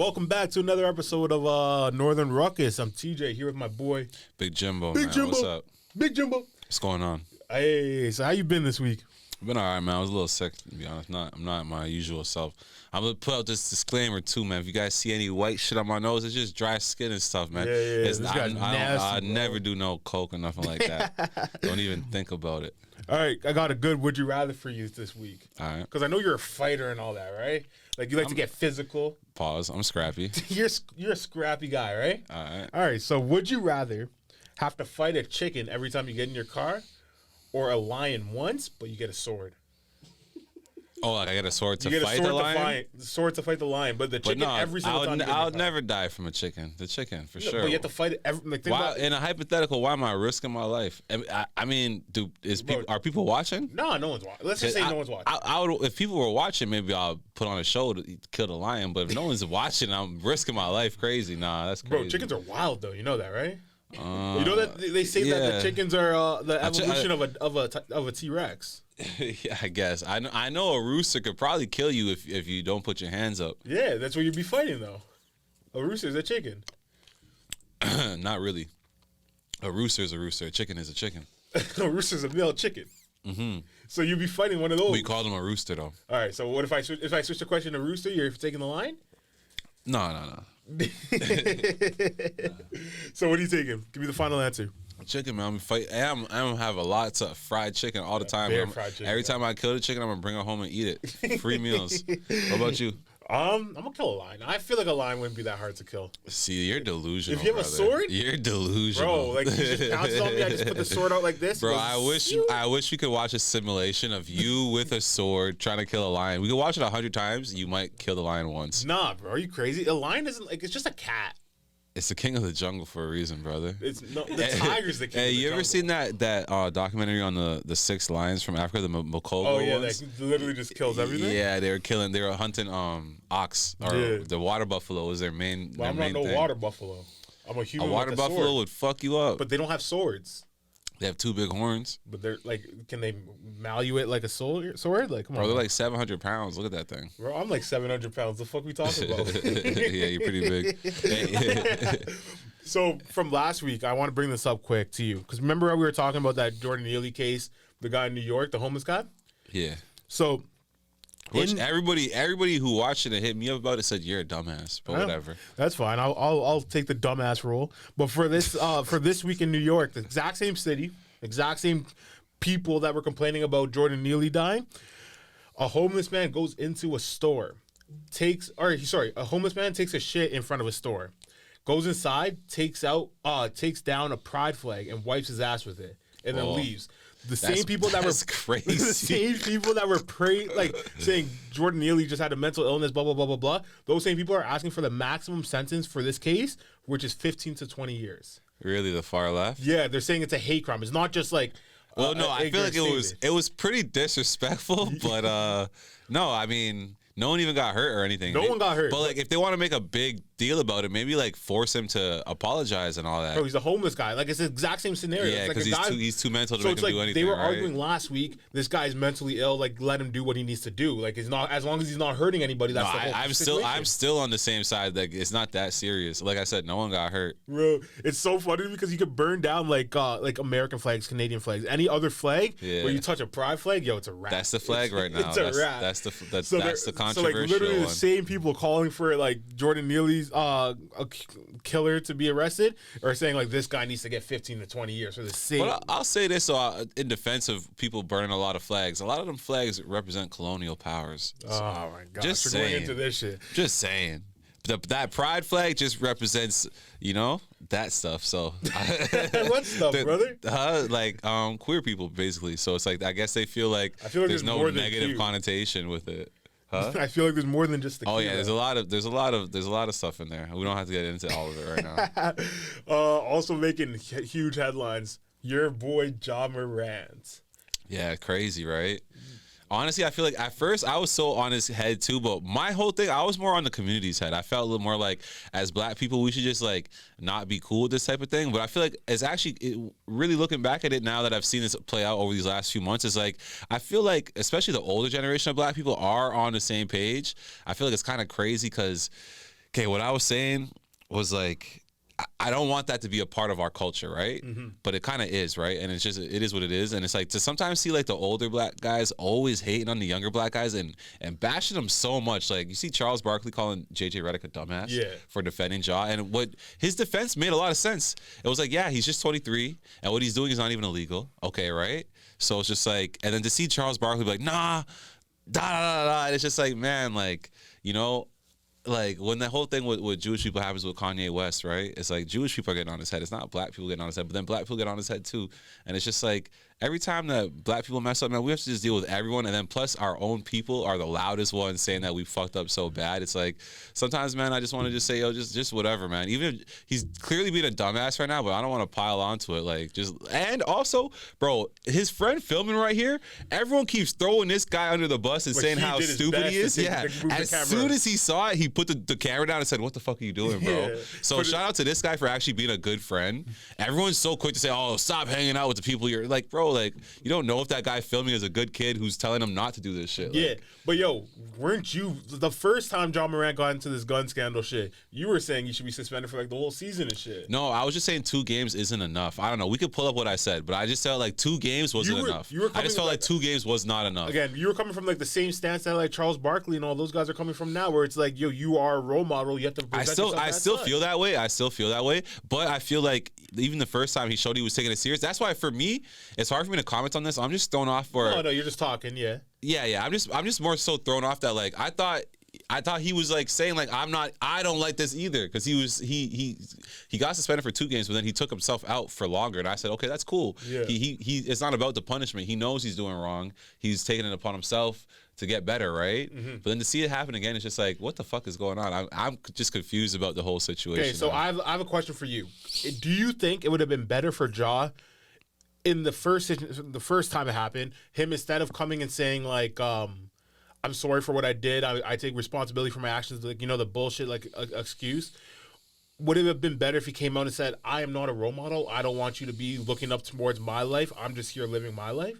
Welcome back to another episode of Northern Ruckus. I'm TJ here with my boy Big Jimbo, Big man. Jimbo. What's up? Big Jimbo. What's going on? Hey, so how you been this week? I've been all right, man. I was a little sick, to be honest. I'm not my usual self. I'm gonna put out this disclaimer too, man. If you guys see any white shit on my nose, it's just dry skin and stuff, man. I never do no coke or nothing like that. Don't even think about it. All right, I got a good would you rather for you this week. All right. Because I know you're a fighter and all that, right? Like you like to get physical. Pause. I'm scrappy. You're a scrappy guy, right? All right. All right. So would you rather have to fight a chicken every time you get in your car, or a lion once but you get a sword? Oh, like I get a sword to fight the lion? Sword to fight the lion, but the chicken every single time. I would never die from a chicken. The chicken, for sure. But you have to fight it every. Like, in a hypothetical, why am I risking my life? I mean, are people watching? No, no one's watching. Let's just say no one's watching. I would, if people were watching, maybe I'll put on a show to kill the lion. But if no one's watching, I'm risking my life. Crazy, nah, that's crazy. Bro, chickens are wild though. You know that, right? You know that they say that the chickens are the evolution of a T-Rex. Yeah, I guess. I know a rooster could probably kill you if you don't put your hands up. Yeah, that's what you'd be fighting though. A rooster is a chicken. Not really. A rooster is a rooster. A chicken is a chicken. A rooster is a male chicken. Mm-hmm. So you'd be fighting one of those. We call them a rooster though. All right. So what if I switch the question to rooster? You're taking the line? No. So what are you taking? Give me the final answer. Chicken, man. I'm gonna have a lot of fried chicken all the time. Every time I kill the chicken, I'm gonna bring it home and eat it. Free meals. What about you? I'm gonna kill a lion. I feel like a lion wouldn't be that hard to kill. See, you're delusional. If you have a sword, you're delusional, bro. Like you just pounces on me, I just put the sword out like this. Bro, I wish we could watch a simulation of you with a sword trying to kill a lion. We could watch it 100 times. You might kill the lion once. Nah, bro, are you crazy? A lion isn't like it's just a cat. It's the king of the jungle for a reason, brother. The tiger's the king. Hey, of the you jungle. ever seen that documentary on the 6 lions from Africa, the Mokogo Oh yeah, ones? that literally just kills everything. Yeah, they were hunting ox or the water buffalo was their main. Well, I'm not no water buffalo. I'm a human. A water with a buffalo sword. would fuck you up. But they don't have swords. They have 2 big horns. But they're like, can they maul it like a sword? Like, come on, bro, they're like 700 pounds. Look at that thing. Bro, I'm like 700 pounds. The fuck we talking about? Yeah, you're pretty big. So from last week, I want to bring this up quick to you because remember how we were talking about that Jordan Neely case, the guy in New York, the homeless guy. Yeah. So, everybody who watched it and hit me up about it said you're a dumbass, but whatever. That's fine. I'll take the dumbass role. But for this week in New York, the exact same city, exact same people that were complaining about Jordan Neely dying, a homeless man goes into a store, a homeless man takes a shit in front of a store. Goes inside, takes down a pride flag and wipes his ass with it, and then leaves. The same people that were crazy. The same people that were saying Jordan Neely just had a mental illness, blah blah blah blah blah. Those same people are asking for the maximum sentence for this case, which is 15 to 20 years. Really, the far left? Yeah, they're saying it's a hate crime. It's not just like. Well, no, I feel like it was pretty disrespectful, but no, I mean. No one even got hurt or anything. No one got hurt. But like, if they want to make a big deal about it, maybe like force him to apologize and all that. Bro, he's a homeless guy. Like it's the exact same scenario. Yeah, because he's too mental to make him do anything. They were right? arguing last week. This guy's mentally ill. Like let him do what he needs to do. Like it's not as long as he's not hurting anybody. That's the whole situation. I'm still on the same side. Like it's not that serious. Like I said, no one got hurt. Bro, it's so funny because you could burn down like American flags, Canadian flags, any other flag. Yeah. Where you touch a pride flag, yo, it's a wrap. That's the flag right now. It's a wrap. That's the controversial. So like literally the same people calling for like Jordan Neely's a killer to be arrested are saying like this guy needs to get 15 to 20 years for the same. But I'll say this in defense of people burning a lot of flags. A lot of them flags represent colonial powers. So, oh my god! Just saying. Going into this shit. Just saying. That pride flag just represents, that stuff. So what stuff, brother? Like queer people, basically. So it's like I guess they feel like there's no negative connotation with it. Huh? I feel like there's more than just the. Oh yeah, there's a lot of stuff in there. We don't have to get into all of it right now. Also making huge headlines. Your boy Ja Morant. Yeah, crazy, right? Honestly, I feel like at first I was so on his head too, but my whole thing, I was more on the community's head. I felt a little more like, as black people, we should just like not be cool with this type of thing. But I feel like it's actually really looking back at it now that I've seen this play out over these last few months. It's like I feel like, especially the older generation of black people are on the same page. I feel like it's kind of crazy because Okay, what I was saying was like, I don't want that to be a part of our culture, right? But it kind of is, right? And it's just, it is what it is. And it's like to sometimes see like the older black guys always hating on the younger black guys and bashing them so much. Like you see Charles Barkley calling JJ Redick a dumbass for defending Ja. And what his defense made a lot of sense. It was like, yeah, he's just 23 and what he's doing is not even illegal. Okay, right? So it's just like, and then to see Charles Barkley be like, nah, da da da da. It's just like, man, like, you know, like when the whole thing with Jewish people happens with Kanye West, right? It's like Jewish people are getting on his head. It's not black people getting on his head, but then black people get on his head too. And it's just like every time that black people mess up, man, we have to just deal with everyone. And then plus our own people are the loudest ones saying that we fucked up so bad. It's like sometimes, man, I just want to just say, yo, just whatever, man. Even if he's clearly being a dumbass right now, but I don't want to pile onto it. Like just, and also, bro, his friend filming right here, everyone keeps throwing this guy under the bus and saying how stupid he is. Yeah. As soon as he saw it, he put the camera down and said, what the fuck are you doing, bro? So shout out to this guy for actually being a good friend. Everyone's so quick to say, oh, stop hanging out with the people you're like, bro, like, you don't know if that guy filming is a good kid who's telling him not to do this shit. Yeah, like, but yo, weren't you the first time Ja Morant got into this gun scandal shit? You were saying you should be suspended for like the whole season and shit. No, I was just saying 2 games isn't enough. I don't know. We could pull up what I said, but I just felt like 2 games wasn't enough. I just felt like 2 games was not enough. Again, you were coming from like the same stance that like Charles Barkley and all those guys are coming from now, where it's like, yo, you are a role model. You have to. I still feel that way. I still feel that way. But I feel like even the first time he showed he was taking it serious. That's why for me, it's hard for me to comment on this. I'm just thrown off for. No, you're just talking. Yeah. Yeah. I'm just more so thrown off that like I thought he was like saying like I don't like this either because he got suspended for 2 games, but then he took himself out for longer, and I said, okay, that's cool. Yeah. He it's not about the punishment. He knows he's doing wrong. He's taking it upon himself to get better, right? But then to see it happen again, it's just like, what the fuck is going on? I'm just confused about the whole situation. Okay, so I have a question for you. Do you think it would have been better for Ja in the first time it happened, him instead of coming and saying like, I'm sorry for what I did, I take responsibility for my actions, like, you know, the bullshit like excuse? Would it have been better if he came out and said, I am not a role model, I don't want you to be looking up towards my life, I'm just here living my life?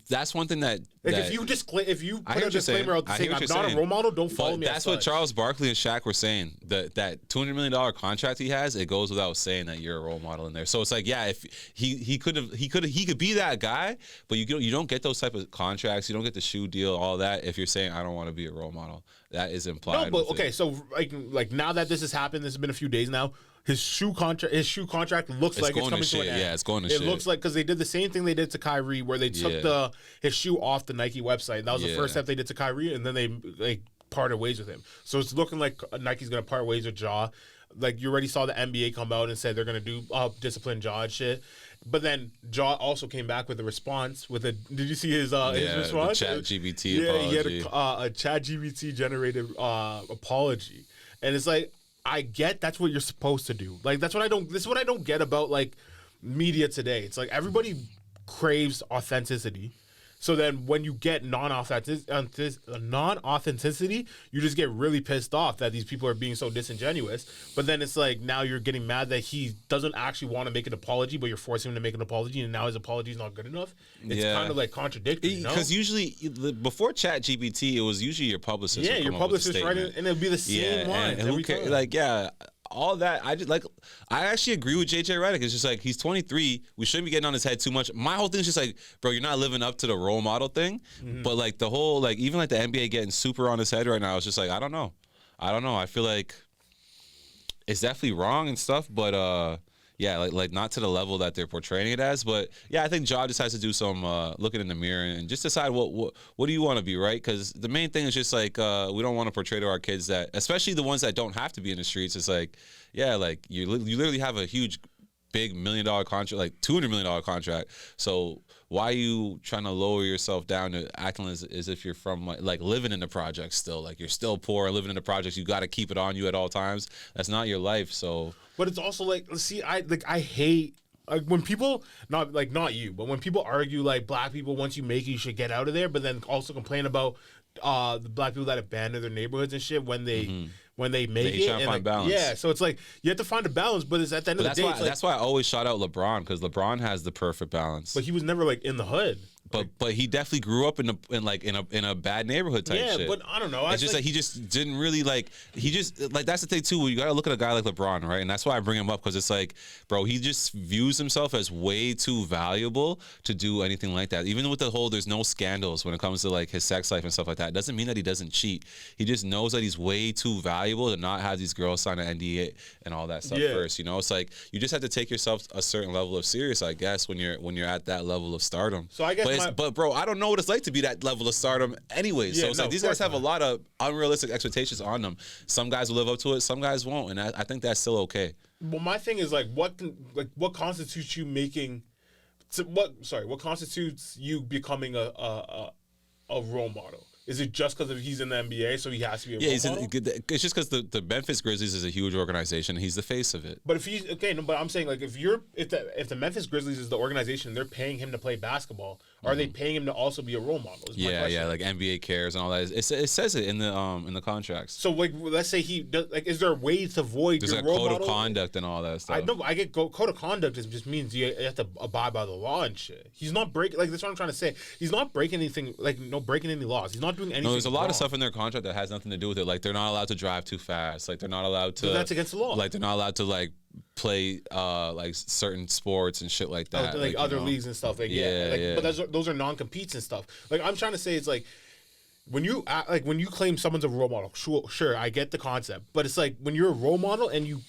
That's one thing that if you put a disclaimer out saying I'm not a role model, don't follow me. That's what Charles Barkley and Shaq were saying. That $200 million contract he has, it goes without saying that you're a role model in there. So it's like, yeah, if he could be that guy, but you don't get those type of contracts. You don't get the shoe deal, all that. If you're saying I don't want to be a role model, that is implied. No, but okay, so like now that this has happened, this has been a few days now. His shoe contract looks like it's coming to an end. Yeah, it's going to shit. It looks like because they did the same thing they did to Kyrie, where they took his shoe off the Nike website. That was the first step they did to Kyrie, and then they parted ways with him. So it's looking like Nike's gonna part ways with Ja. Like you already saw the NBA come out and said they're gonna do discipline Ja and shit. But then Ja also came back with a response with a. Did you see his response? The ChatGPT apology. He had a ChatGPT generated apology, and it's like, I get that's what you're supposed to do. Like this is what I don't get about like media today. It's like everybody craves authenticity. So then when you get non-authenticity, you just get really pissed off that these people are being so disingenuous. But then it's like now you're getting mad that he doesn't actually want to make an apology, but you're forcing him to make an apology, and now his apology is not good enough. It's kind of like contradictory, you know? Because usually before ChatGPT, it was usually your publicist. Yeah, your publicist writing, and it'd be the same line every time. Like, yeah. All that I actually agree with JJ Redick. It's just like he's 23. We shouldn't be getting on his head too much. My whole thing is just like, bro, you're not living up to the role model thing. But like the whole like even like the NBA getting super on his head right now. It's just like I don't know. I feel like it's definitely wrong and stuff. But yeah, like not to the level that they're portraying it as. But yeah, I think Ja just has to do some looking in the mirror and just decide what do you want to be, right? Because the main thing is just like we don't want to portray to our kids that, especially the ones that don't have to be in the streets. It's like, yeah, like you literally have a huge, big $1 million contract, like $200 million contract. So why are you trying to lower yourself down to acting as if you're from like living in the projects still? Like you're still poor and living in the projects. You got to keep it on you at all times. That's not your life. So. But it's also like, see, I hate like when people not you, but when people argue like black people once you make it, you should get out of there, but then also complain about the black people that abandon their neighborhoods and shit when they make it. Trying to find balance. Yeah, so it's like you have to find a balance, but it's at the end of the day. That's why I always shout out LeBron because LeBron has the perfect balance. But he was never like in the hood. But he definitely grew up in a bad neighborhood type shit. Yeah, but I don't know. It's just like he just didn't really that's the thing too. You gotta look at a guy like LeBron, right? And that's why I bring him up, because it's like, bro, he just views himself as way too valuable to do anything like that. Even with the whole there's no scandals when it comes to like his sex life and stuff like that. It doesn't mean that he doesn't cheat. He just knows that he's way too valuable to not have these girls sign an NDA and all that stuff first. You know, it's like you just have to take yourself a certain level of serious, I guess, when you're at that level of stardom. So I guess, but bro, I don't know what it's like to be that level of stardom anyway. So it's like these guys have a lot of unrealistic expectations on them. Some guys will live up to it, some guys won't, and I think that's still okay. Well, my thing is like what constitutes you making, what constitutes you becoming a role model? Is it just because he's in the NBA, so he has to be a role model? It's just because the Memphis Grizzlies is a huge organization. And he's the face of it. But if he's but I'm saying like if the Memphis Grizzlies is the organization, they're paying him to play basketball. Are they paying him to also be a role model? Yeah, like NBA cares and all that. It says it in the contracts. So like, let's say he does, like, is there a way to avoid There's your like role code model? of conduct and all that stuff. I know. I get code of conduct just means you have to abide by the law and shit. He's not breaking, like, that's what I'm trying to say. He's not breaking anything, like, breaking any laws. He's not doing anything. No, there's a lot wrong. of stuff in their contract that has nothing to do with it. Like they're not allowed to drive too fast. Like they're not allowed to. But that's against the law. Like they're not allowed to like play like certain sports and shit like that. Like other leagues and stuff. Like yeah. But those are non-competes and stuff. Like I'm trying to say, it's like when you claim someone's a role model. Sure, I get the concept, but it's like when you're a role model and you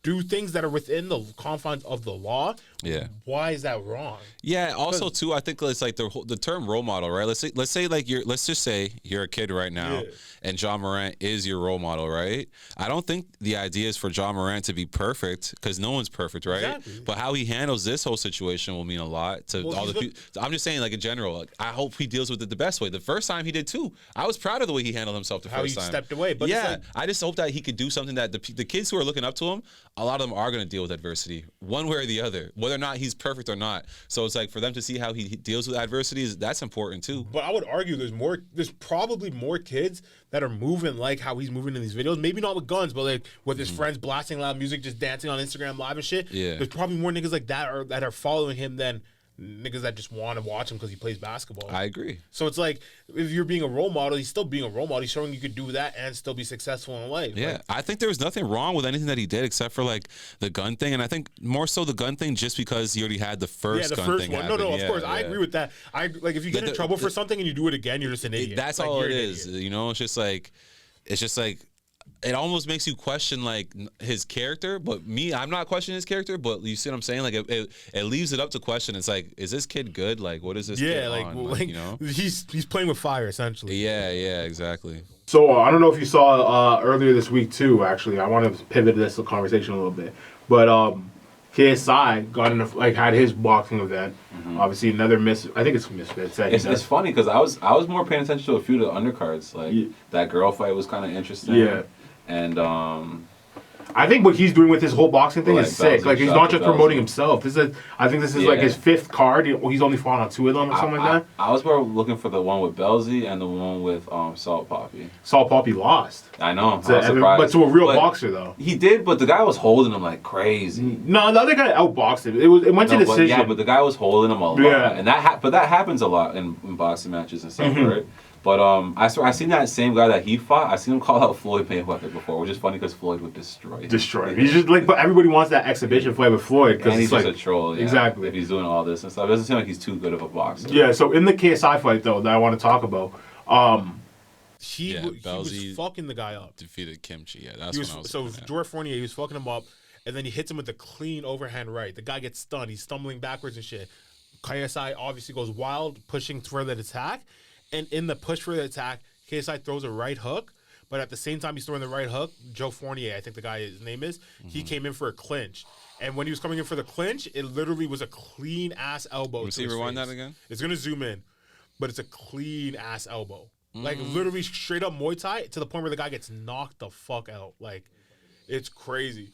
do things that are within the confines of the law. Yeah. Why is that wrong? Yeah. Also, too, I think it's like the term role model, right? Let's say like let's just say you're a kid right now, and Ja Morant is your role model, right? I don't think the idea is for Ja Morant to be perfect, because no one's perfect, right? Exactly. But how he handles this whole situation will mean a lot to all the people. I'm just saying, like in general, like, I hope he deals with it the best way. The first time he did too. I was proud of the way he handled himself How first he time. stepped away. But yeah, I just hope that he could do something that the kids who are looking up to him, a lot of them are going to deal with adversity one way or the other, whether or not he's perfect or not. So it's like for them to see how he deals with adversities, that's important too. But I would argue there's probably more kids that are moving like how he's moving in these videos. Maybe not with guns, but like with his friends blasting loud music, just dancing on Instagram Live and shit. Yeah. There's probably more niggas like that that are following him than niggas that just want to watch him because he plays basketball. I agree. So it's like, if you're being a role model, he's still being a role model. He's showing you could do that and still be successful in life. Yeah, like, I think there was nothing wrong with anything that he did except for like the gun thing, and I think more so the gun thing just because he already had the first gun thing one. happen. No, of course, I agree with that. I like if you get in trouble for something and you do it again, you're just an idiot. That's like, all it is. You know, it's just like it almost makes you question like his character. But me, I'm not questioning his character. But you see what I'm saying? Like it leaves it up to question. It's like, is this kid good? Like, what is this? Yeah, kid like, on? like you know, he's playing with fire essentially. Yeah, exactly. So I don't know if you saw earlier this week too. Actually, I want to pivot this conversation a little bit. But KSI got had his boxing event. Obviously, another I think it's Misfits. It's funny because I was more paying attention to a few of the undercards. Like that girl fight was kind of interesting. Yeah. And I think what he's doing with his whole boxing thing is sick. Like he's not just promoting himself. I think this is like his fifth card. He's only fought on 2 of them or something like that. I was more looking for the one with Belzy and the one with Salt Poppy. Salt Poppy lost. I know. I was surprised. But to a real boxer though. He did, but the guy was holding him like crazy. No, the other guy outboxed him. It went to decision. Yeah, but the guy was holding him a lot. Yeah. And that happens a lot in boxing matches and stuff, right? But I seen that same guy that he fought. I seen him call out Floyd Mayweather before, which is funny because Floyd would destroy him. He's just like, but everybody wants that exhibition fight with Floyd because he's just like a troll. Yeah, exactly. If he's doing all this and stuff, it doesn't seem like he's too good of a boxer. Yeah. So in the KSI fight though, that I want to talk about, he was fucking the guy up. Defeated Kimchi. Yeah, that's when I was. So Jordan Fournier, he was fucking him up, and then he hits him with a clean overhand right. The guy gets stunned. He's stumbling backwards and shit. KSI obviously goes wild, pushing for the attack, and in the push for the attack, KSI throws a right hook, but at the same time he's throwing the right hook, Joe Fournier, I think the guy his name is, he came in for a clinch. And when he was coming in for the clinch, it literally was a clean ass elbow. Let me see, rewind that again. It's gonna zoom in, but it's a clean ass elbow. Like literally straight up Muay Thai to the point where the guy gets knocked the fuck out. Like it's crazy.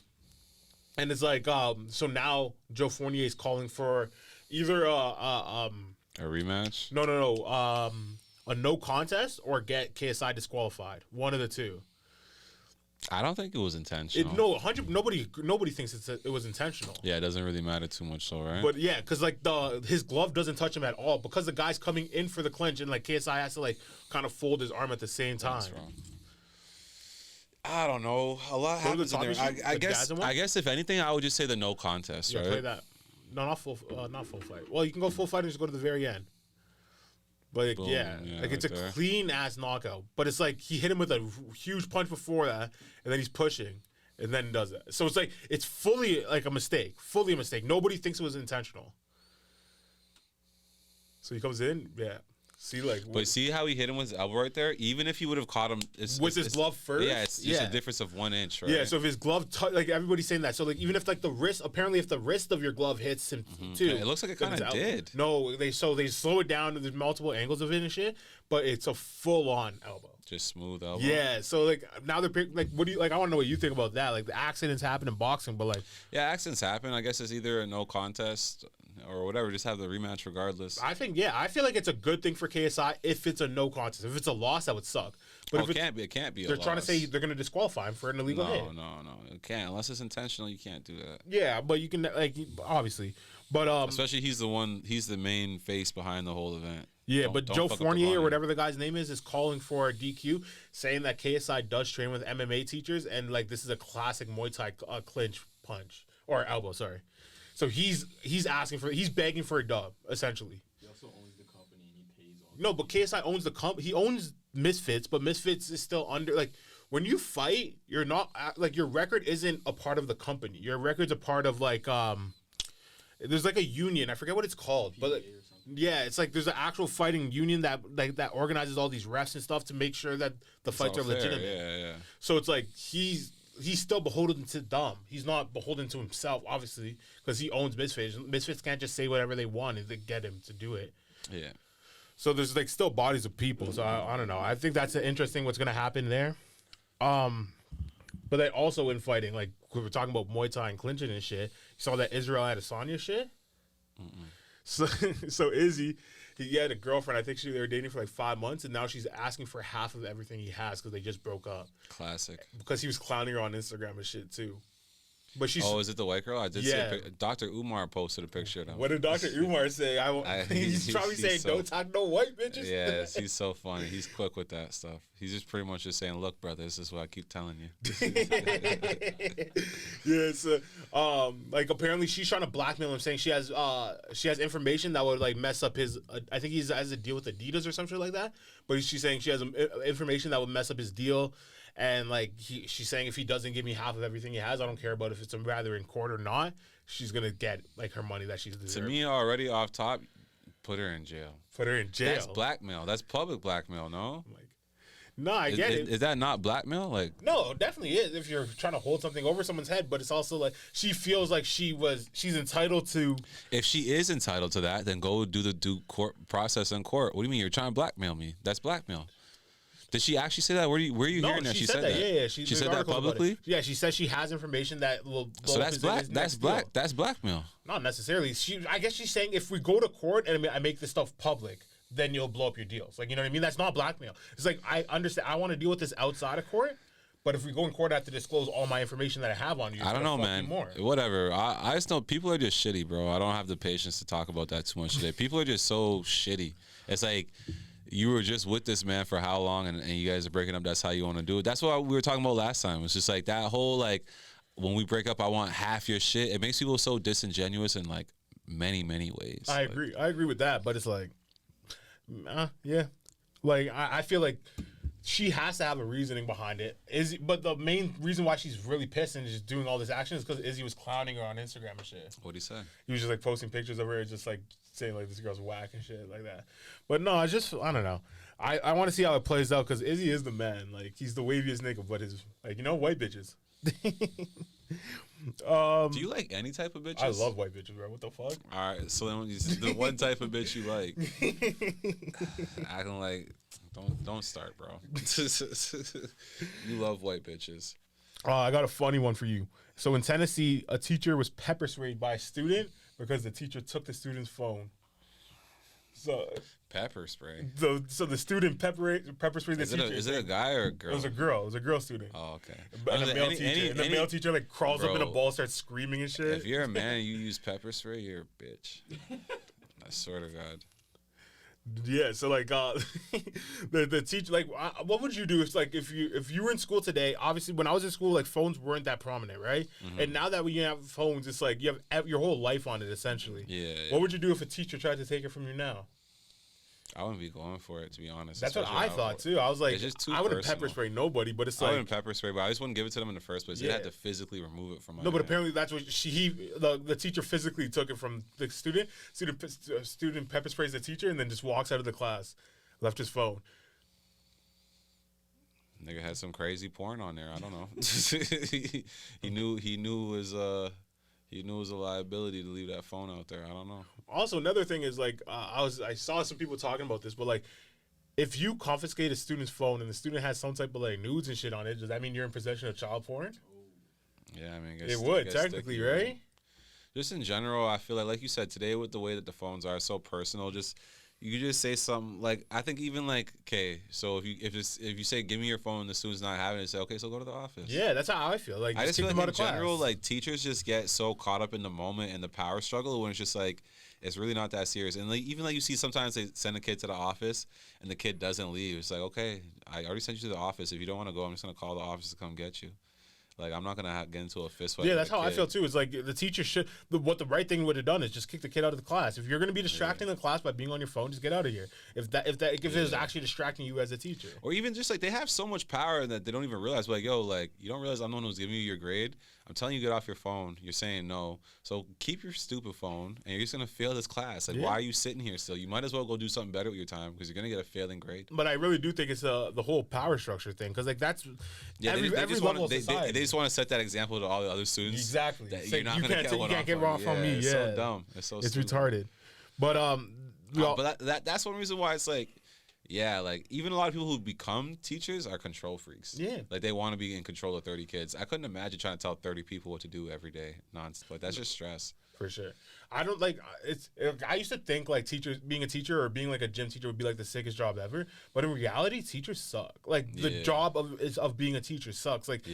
And it's like so now Joe Fournier is calling for either a rematch. No. A no contest or get KSI disqualified. One of the two. I don't think it was intentional. Nobody thinks it was intentional. Yeah, it doesn't really matter too much, though, right? But yeah, because like his glove doesn't touch him at all because the guy's coming in for the clinch and like KSI has to like kind of fold his arm at the same time. That's wrong. I don't know. A lot happens in there. I guess if anything, I would just say the no contest, right? Play that. No, not full fight. Well, you can go full fight and just go to the very end. But Boom, like it's right a there. clean ass knockout. But it's like he hit him with a huge punch before that, and then he's pushing, and then does it. So it's like it's fully like a mistake. Fully a mistake. Nobody thinks it was intentional. So he comes in, yeah. See, like, but see how he hit him with his elbow right there? Even if he would have caught him with his glove first? Yeah, it's just a difference of 1 inch, right? Yeah, so if his glove, like, everybody's saying that. So, like, even if, like, the wrist, apparently if the wrist of your glove hits him, too. Yeah, it looks like it kind of did. No, they slow it down. There's multiple angles of it and shit, but it's a full-on elbow. Just smooth elbow. Yeah, so, like, now they're, like, what do you, like, I want to know what you think about that. Like, the accidents happen in boxing, but, like. Yeah, accidents happen. I guess it's either a no contest or whatever. Just have the rematch regardless. I feel like it's a good thing for KSI if it's a no contest. If it's a loss, that would suck. But if it can't be. It can't be. They're trying to say they're going to disqualify him for an illegal hit. No, it can't unless it's intentional. You can't do that. Yeah, but you can like obviously, but especially he's the main face behind the whole event. Yeah, but Joe Fournier or whatever the guy's name is calling for a DQ, saying that KSI does train with MMA teachers and like this is a classic Muay Thai clinch punch or elbow. Sorry, so he's begging for a dub essentially. He also owns the company and he pays all. No, but KSI owns the company. He owns Misfits, but Misfits is still under like when you fight, you're not like your record isn't a part of the company. Your record's a part of like there's like a union. I forget what it's called, but like, yeah, it's like there's an actual fighting union that that organizes all these refs and stuff to make sure that the fights are legitimate. Yeah. So it's like he's still beholden to them. He's not beholden to himself, obviously, because he owns Misfits. Misfits can't just say whatever they want and they get him to do it. Yeah. So there's like still bodies of people. So I don't know. I think that's interesting what's gonna happen there. But then also in fighting, like we were talking about Muay Thai and clinching and shit. You saw that Israel Adesanya shit. So Izzy, he had a girlfriend. I think they were dating for like 5 months, and now she's asking for half of everything he has because they just broke up. Classic. Because he was clowning her on Instagram and shit too. But she's is it the white girl? I did see Dr. Umar posted a picture of them. What did Dr. Umar say? He's probably saying don't talk no white bitches. Yes, he's so funny. He's quick with that stuff. He's just pretty much just saying, "Look, brother, this is what I keep telling you." Yeah, so like apparently she's trying to blackmail him, saying she has information that would like mess up his. I think he has a deal with Adidas or something like that. But she's saying she has information that would mess up his deal. And like she's saying, if he doesn't give me half of everything he has, I don't care about if it's rather in court or not. She's gonna get like her money that she's deserved. To me, already off top, put her in jail. Put her in jail. That's blackmail. That's public blackmail. No. Like, no, I get it. Is that not blackmail? Like, no, it definitely is. If you're trying to hold something over someone's head, but it's also like she feels like she's entitled to. If she is entitled to that, then go do the due court process in court. What do you mean? You're trying to blackmail me? That's blackmail. Did she actually say that? Where are you hearing that? She said that. Yeah. She said that publicly. Yeah, she says she has information that will. So that's That's blackmail. Not necessarily. I guess she's saying if we go to court and I make this stuff public, then you'll blow up your deals. Like, you know what I mean? That's not blackmail. It's like I understand. I want to deal with this outside of court. But if we go in court, I have to disclose all my information that I have on you. I don't know, man. Whatever. I just know people are just shitty, bro. I don't have the patience to talk about that too much today. People are just so shitty. It's like. You were just with this man for how long, and you guys are breaking up. That's how you want to do it. That's what we were talking about last time. It's just like that whole like, when we break up, I want half your shit. It makes people so disingenuous in like many ways. I agree. I agree with that. But it's like, yeah, like I feel like she has to have a reasoning behind it. But the main reason why she's really pissed and just doing all this action is because Izzy was clowning her on Instagram and shit. What'd he say? He was just like posting pictures of her, just like saying like this girl's whack and shit like that. But no, I don't know. I want to see how it plays out because Izzy is the man. Like he's the waviest nigga, but his like white bitches. Do you like any type of bitches? I love white bitches, bro. What the fuck? All right, so then the one type of bitch you like, acting like. Don't start, bro. You love white bitches. I got a funny one for you. So in Tennessee, a teacher was pepper sprayed by a student because the teacher took the student's phone. So Pepper spray. So the student pepper spray the teacher. Is it a guy or a girl? It was a girl. It was a girl student. Oh, okay. And the male teacher like crawls up in a Bro, ball, starts screaming and shit. If you're a man and you use pepper spray, you're a bitch. I swear to God. Yeah, so like the teacher, like what would you do if you were in school today? Obviously, when I was in school, like phones weren't that prominent, right? Mm-hmm. And now that we have phones, it's like you have your whole life on it essentially. Yeah. What would you do if a teacher tried to take it from you now? I wouldn't be going for it, to be honest. That's what I thought too. I was like, it's just too I wouldn't personal. pepper spray nobody, but it's I like wouldn't pepper spray, but I just wouldn't give it to them in the first place. Yeah. They had to physically remove it from my no, but hand. apparently that's what the teacher physically took it from the student. Student pepper sprays the teacher and then just walks out of the class, left his phone. Nigga had some crazy porn on there. I don't know. he knew it was a liability to leave that phone out there. I don't know. Also, another thing is like I saw some people talking about this, but like if you confiscate a student's phone and the student has some type of like nudes and shit on it, does that mean you're in possession of child porn? Yeah, I mean, it would technically, sticky, right? Just in general, I feel like you said today, with the way that the phones are so personal, you could just say something like, I think even like, okay, so if you say give me your phone and the student's not having it, say okay, so go to the office. Yeah, that's how I feel. Like I just kick feel them like out in of class. general, like teachers just get so caught up in the moment and the power struggle when it's just like it's really not that serious. And like even like you see sometimes they send a kid to the office and the kid doesn't leave. It's like, okay, I already sent you to the office. If you don't want to go, I'm just gonna call the office to come get you. Like, I'm not going to get into a fist fight. Yeah, that's how I feel, too. It's like the teacher should... What the right thing would have done is just kick the kid out of the class. If you're going to be distracting the class by being on your phone, just get out of here. If it is actually distracting you as a teacher. Or even just, like, they have so much power that they don't even realize. Like, yo, like, you don't realize I'm the one who's giving you your grade? I'm telling you, get off your phone. You're saying no. So keep your stupid phone, and you're just going to fail this class. Like, why are you sitting here still? You might as well go do something better with your time because you're going to get a failing grade. But I really do think it's the whole power structure thing because, like, that's... Yeah, every level of society. They just want to set that example to all the other students. Exactly. That you're not going to you can't get wrong from me. It's so dumb. It's so stupid. Retarded. But but that's one reason why it's like, yeah, like even a lot of people who become teachers are control freaks. Yeah. Like they want to be in control of 30 kids. I couldn't imagine trying to tell 30 people what to do every day. Nonsense. Like that's just stress. For sure. I don't like I used to think like being a teacher or being like a gym teacher would be like the sickest job ever. But in reality, teachers suck. Like the job of being a teacher sucks. Like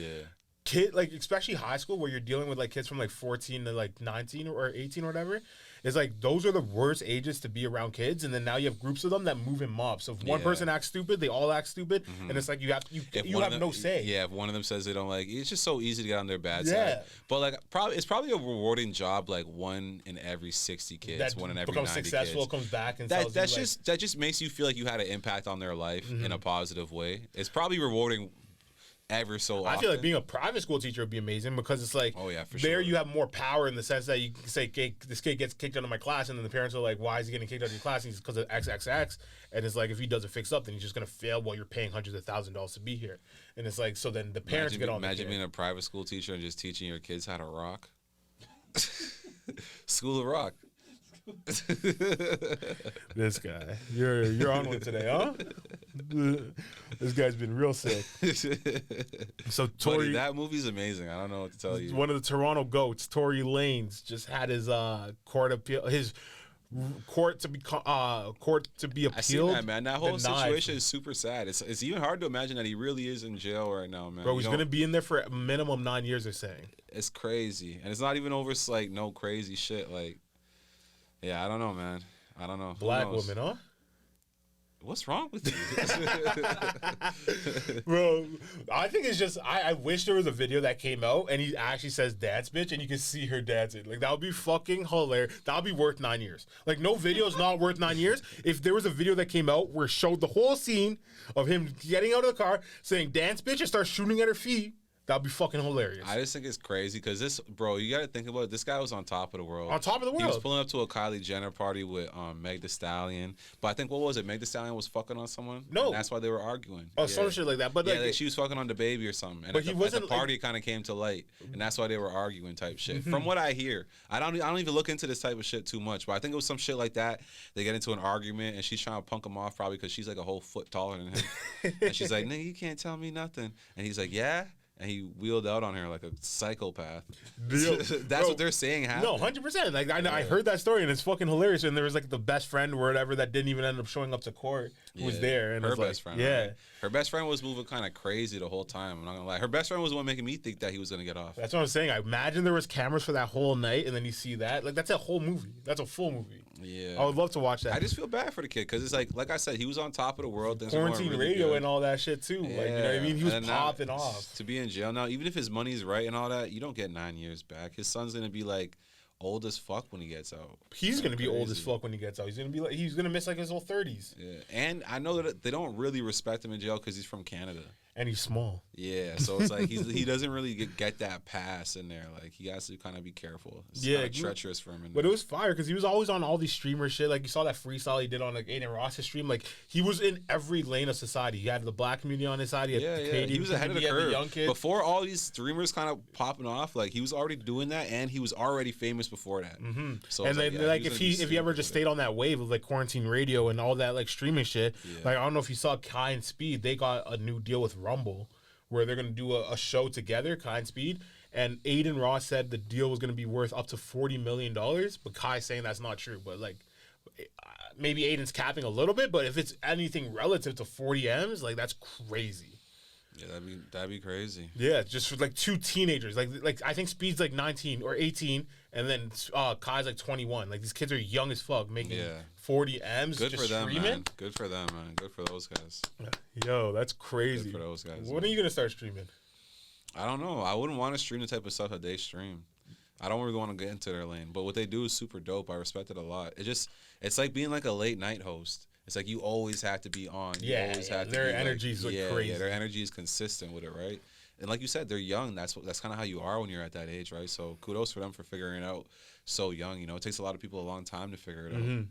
like especially high school where you're dealing with like kids from like 14 to like 19 or 18 or whatever, it's like those are the worst ages to be around kids. And then now you have groups of them that move in mobs. So if one person acts stupid, they all act stupid, and it's like you have no say. Yeah, if one of them says they don't like, it's just so easy to get on their bad side. But like it's probably a rewarding job. Like one in every 60 kids, one in every 90 successful, kids. Comes back and that just makes you feel like you had an impact on their life in a positive way. It's probably rewarding. Ever so often. I feel like being a private school teacher would be amazing because it's like, for there sure. You have more power in the sense that you can say, this kid gets kicked out of my class, and then the parents are like, why is he getting kicked out of your class? And he's because of XXX. And it's like, if he doesn't fix up, then he's just going to fail while you're paying hundreds of $1,000s to be here. And it's like, so then the parents get on the Imagine being a private school teacher and just teaching your kids how to rock. School of Rock. This guy, you're on one today, huh? This guy's been real sick. So Tory, that movie's amazing. I don't know what to tell you. One of the Toronto goats, Tory Lanez, just had his court to be appealed. I see that, man. That whole situation is super sad. It's even hard to imagine that he really is in jail right now, man. Bro, he's gonna be in there for a minimum 9 years. They're saying it's crazy, and it's not even over like no crazy shit. Like, yeah, I don't know, man. I don't know. Black woman, huh? What's wrong with you? Bro, I think it's just, I wish there was a video that came out and he actually says dance bitch and you can see her dancing. Like, that would be fucking hilarious. That would be worth 9 years. Like, no video is not worth 9 years. If there was a video that came out where it showed the whole scene of him getting out of the car, saying dance bitch and start shooting at her feet, that would be fucking hilarious. I just think it's crazy because you got to think about it. This guy was on top of the world. On top of the world. He was pulling up to a Kylie Jenner party with Meg Thee Stallion. But I think, what was it? Meg Thee Stallion was fucking on someone? No. And that's why they were arguing. Oh, some shit like that. But yeah, like she was fucking on the baby or something. And but at the party kind of came to light. And that's why they were arguing type shit. Mm-hmm. From what I hear. I don't even look into this type of shit too much. But I think it was some shit like that. They get into an argument and she's trying to punk him off probably because she's like a whole foot taller than him. And she's like, nigga, you can't tell me nothing. And he's like, yeah? and he wheeled out on her like a psychopath. Yo, That's bro, what they're saying happened. No, 100%. Like I heard that story and it's fucking hilarious. And there was like the best friend or whatever that didn't even end up showing up to court who was there. And her it's like, best friend. yeah, right? Her best friend was moving kind of crazy the whole time. I'm not gonna lie. Her best friend was the one making me think that he was gonna get off. that's what I'm saying. I imagine there was cameras for that whole night, and then you see that. Like that's a whole movie. That's a full movie. Yeah, I would love to watch that. I just feel bad for the kid because it's like I said, he was on top of the world. Things were going Quarantine really radio good. and all that shit too. Like, you know what I mean? He was And then now, popping off. to be in jail now. Even if his money's right and all that, you don't get 9 years back. His son's gonna be like old as fuck when he gets out. He's gonna be old as Crazy. fuck when he gets out. He's gonna miss like his whole 30s. Yeah, and I know that they don't really respect him in jail because he's from Canada. And he's small. Yeah, so it's like he doesn't really get that pass in there. Like he has to kind of be careful. It's Yeah, kinda treacherous for him. But it was fire because he was always on all these streamer shit. Like you saw that freestyle he did on like Aiden Ross's stream. Like he was in every lane of society. He had the black community on his side. He had the Canadian he was ahead of the community, he had curve. the young kids. Before all these streamers kind of popping off, like he was already doing that, and he was already famous before that. Mm-hmm. So And it's then yeah, like was if gonna be he ever super just good. stayed on that wave of like quarantine radio and all that like streaming shit. Yeah. Like I don't know if you saw Kai and Speed. They got a new deal with Rumble where they're gonna do a show together, Kai and Speed. And Aiden Ross said the deal was gonna be worth up to $40 million, but Kai's saying that's not true. But like maybe Aiden's capping a little bit, but if it's anything relative to 40 M's, like that's crazy. Yeah, that'd be crazy. Yeah, just for like two teenagers. Like I think Speed's like 19 or 18, and then Kai's like 21. Like these kids are young as fuck, making 40 M's. Good just for them, streaming. man. Good for them, man. Good for those guys. Yo, that's crazy. Good for those guys. When are you gonna start streaming? I don't know. I wouldn't want to stream the type of stuff that they stream. I don't really want to get into their lane, but what they do is super dope. I respect it a lot. It's like being like a late night host. It's like you always have to be on. You always have to their be energy is like crazy. Yeah, their energy is consistent with it, right? And like you said, they're young. That's kind of how you are when you're at that age, right? So kudos for them for figuring it out so young. You know, it takes a lot of people a long time to figure it out.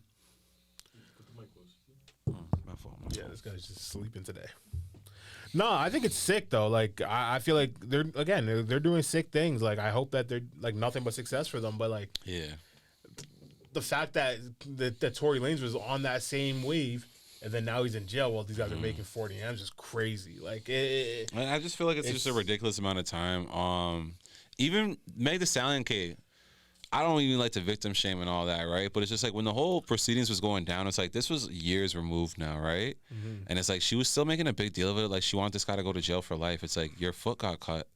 My fault. Yeah, this guy's just sleeping today. No, I think it's sick though. Like I feel like they're doing sick things. Like I hope that they're like nothing but success for them. But like the fact that Tory Lanez was on that same wave, and then now he's in jail while these guys are making 40 M's is crazy. Like I just feel like it's just a ridiculous amount of time. Even Meg Thee Stallion, I don't even like to victim shame and all that, right? But it's just like when the whole proceedings was going down, it's like this was years removed now, right? Mm-hmm. And it's like she was still making a big deal of it. Like she wanted this guy to go to jail for life. It's like your foot got cut.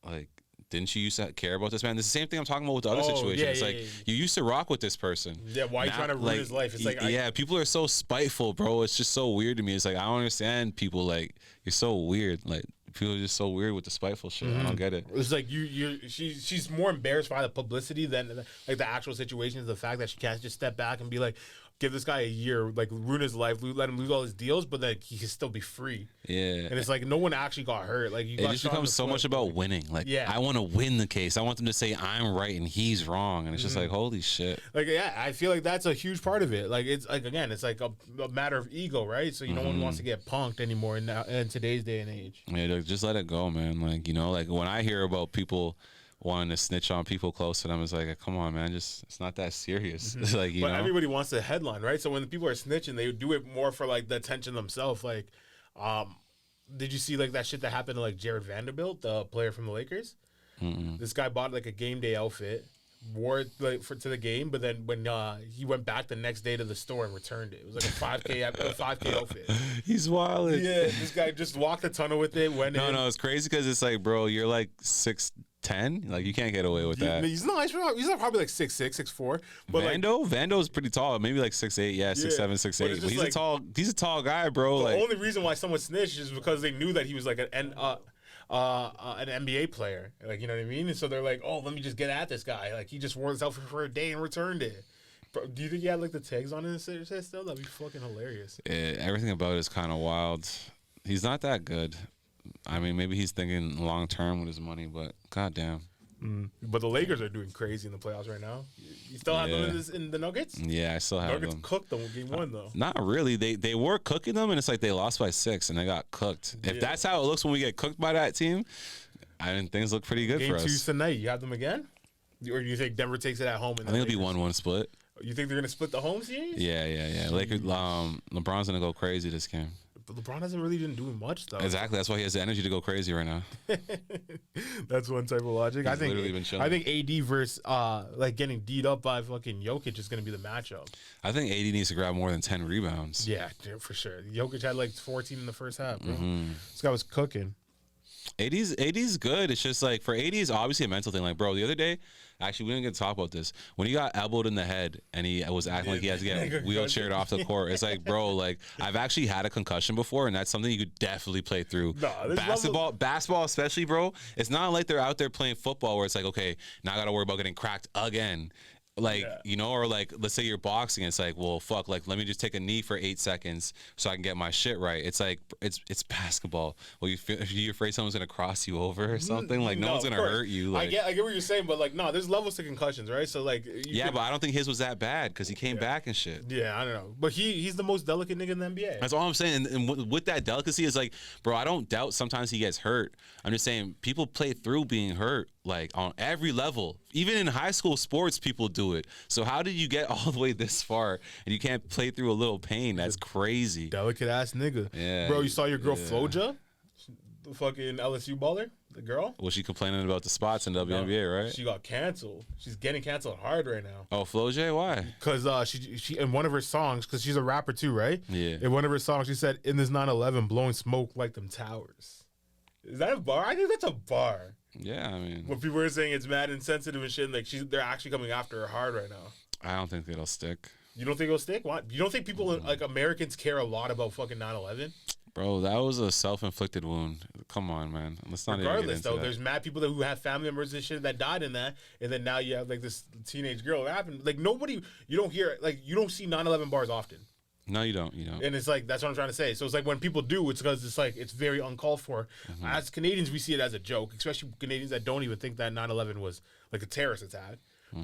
Like, didn't you used to care about this man? It's the same thing I'm talking about with the other situation. It's like you used to rock with this person. Yeah, why are you trying to ruin his life? It's like people are so spiteful, bro. It's just so weird to me. It's like I don't understand people. Like you're so weird. Like people are just so weird with the spiteful shit. I don't get it. It's like she's more embarrassed by the publicity than like the actual situation. Is the fact that she can't just step back and be like, give this guy a year, like ruin his life, let him lose all his deals, but like he can still be free. Yeah, and it's like no one actually got hurt. Like it just becomes so much about winning. Like I want to win the case. I want them to say I'm right and he's wrong, and it's just like holy shit. Like I feel like that's a huge part of it. Like it's like again, it's like a matter of ego, right? So no one wants to get punked anymore in today's day and age. Yeah, like, just let it go, man. Like like when I hear about people wanting to snitch on people close to them, it's like, come on, man, it's not that serious. It's like you know, everybody wants the headline, right? So when the people are snitching, they do it more for like the attention themselves. Like, did you see like that shit that happened to like Jared Vanderbilt, the player from the Lakers? This guy bought like a game day outfit, wore it like to the game, but then when he went back the next day to the store and returned it, it was like a 5K outfit. He's wild. Yeah, this guy just walked the tunnel with it. No, it's crazy because it's like, bro, you're like 6'10", like you can't get away with that. He's not probably like 6'6", 6'4". But Vando's pretty tall, maybe like 6'8", 6'7", 6'8". But he's a tall guy, bro. The only reason why someone snitched is because they knew that he was like an NBA player, like, you know what I mean? And so they're like, oh, let me just get at this guy. Like, he just wore his outfit for a day and returned it. Bro, do you think he had like the tags on his head still? That'd be fucking hilarious. Yeah, everything about it is kind of wild. He's not that good. I mean, maybe he's thinking long term with his money, but goddamn. But the Lakers are doing crazy in the playoffs right now. You still have them in the Nuggets? Yeah, I still have Nuggets them. cooked them in game one, though. Not really. They were cooking them, and it's like they lost by 6, and they got cooked. If that's how it looks when we get cooked by that team, I mean, things look pretty good game for us. Game 2 tonight. You have them again? Or do you think Denver takes it at home? I think it'll be 1-1 split. You think they're going to split the home series? Yeah. Lakers, LeBron's going to go crazy this game. LeBron hasn't really been doing much though. Exactly. That's why he has the energy to go crazy right now. That's one type of logic. He's literally been chilling. I think AD versus like getting D'd up by fucking Jokic is gonna be the matchup. I think AD needs to grab more than 10 rebounds. Yeah, dude, for sure. Jokic had like 14 in the first half, bro. This guy was cooking. AD's good. It's just like for AD is obviously a mental thing. Like, bro, the other day, actually, we didn't get to talk about this. When he got elbowed in the head and he was acting like he has to get wheelchaired off the court, it's like, bro, like I've actually had a concussion before, and that's something you could definitely play through. Basketball, especially, bro. It's not like they're out there playing football where it's like, okay, now I got to worry about getting cracked again. Like, you know, or like, let's say you're boxing. It's like, well, fuck, like, let me just take a knee for 8 seconds so I can get my shit right. It's like, it's basketball. Well, if you're afraid someone's going to cross you over or something, like, no one's going to hurt you. Like, I get what you're saying, but like, no, there's levels to concussions, right? So like, but I don't think his was that bad because he came back and shit. Yeah, I don't know. But he's the most delicate nigga in the NBA. That's all I'm saying. And with that delicacy, is like, bro, I don't doubt sometimes he gets hurt. I'm just saying people play through being hurt, like on every level. Even in high school sports, people do it. So how did you get all the way this far and you can't play through a little pain? That's crazy. Delicate ass nigga. Yeah. Bro, you saw your girl Floja? The fucking LSU baller? The girl? Was she complaining about the spots in WNBA, right? She got canceled. She's getting canceled hard right now. Oh, Flo J? Why? Because she in one of her songs, because she's a rapper too, right? Yeah. In one of her songs, she said, in this 9/11, blowing smoke like them towers. Is that a bar? I think that's a bar. Yeah, I mean, When people are saying it's mad insensitive and shit, and like they're actually coming after her hard right now. I don't think it'll stick. You don't think it'll stick? What? You don't think people like Americans care a lot about fucking 9/11? Bro, that was a self-inflicted wound. Come on, man. Let's not even get Regardless, into though, that. there's mad people who have family members and shit that died in that, and then now you have like this teenage girl. It happened. Like nobody, you don't hear like you don't see 9/11 bars often. No, you don't. You don't. And it's like that's what I'm trying to say. So it's like when people do, it's because it's like it's very uncalled for. As Canadians, we see it as a joke, especially Canadians that don't even think that 9/11 was like a terrorist attack.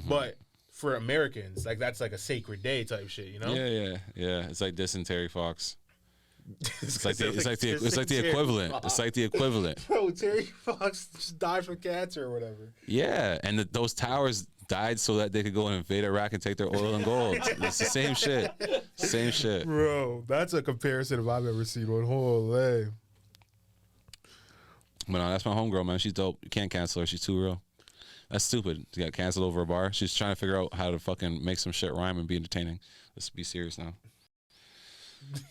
But for Americans, like that's like a sacred day type shit, you know? Yeah. It's like dissing Terry Fox. It's like the Terry equivalent. Fox. It's like the equivalent. Bro, Terry Fox just died from cancer or whatever. Yeah, and those towers died so that they could go and invade Iraq and take their oil and gold. It's the same shit. Same shit. Bro, that's a comparison if I've ever seen one. Holy. But no, that's my homegirl, man. She's dope. You can't cancel her. She's too real. That's stupid to get canceled over a bar. She's trying to figure out how to fucking make some shit rhyme and be entertaining. Let's be serious now.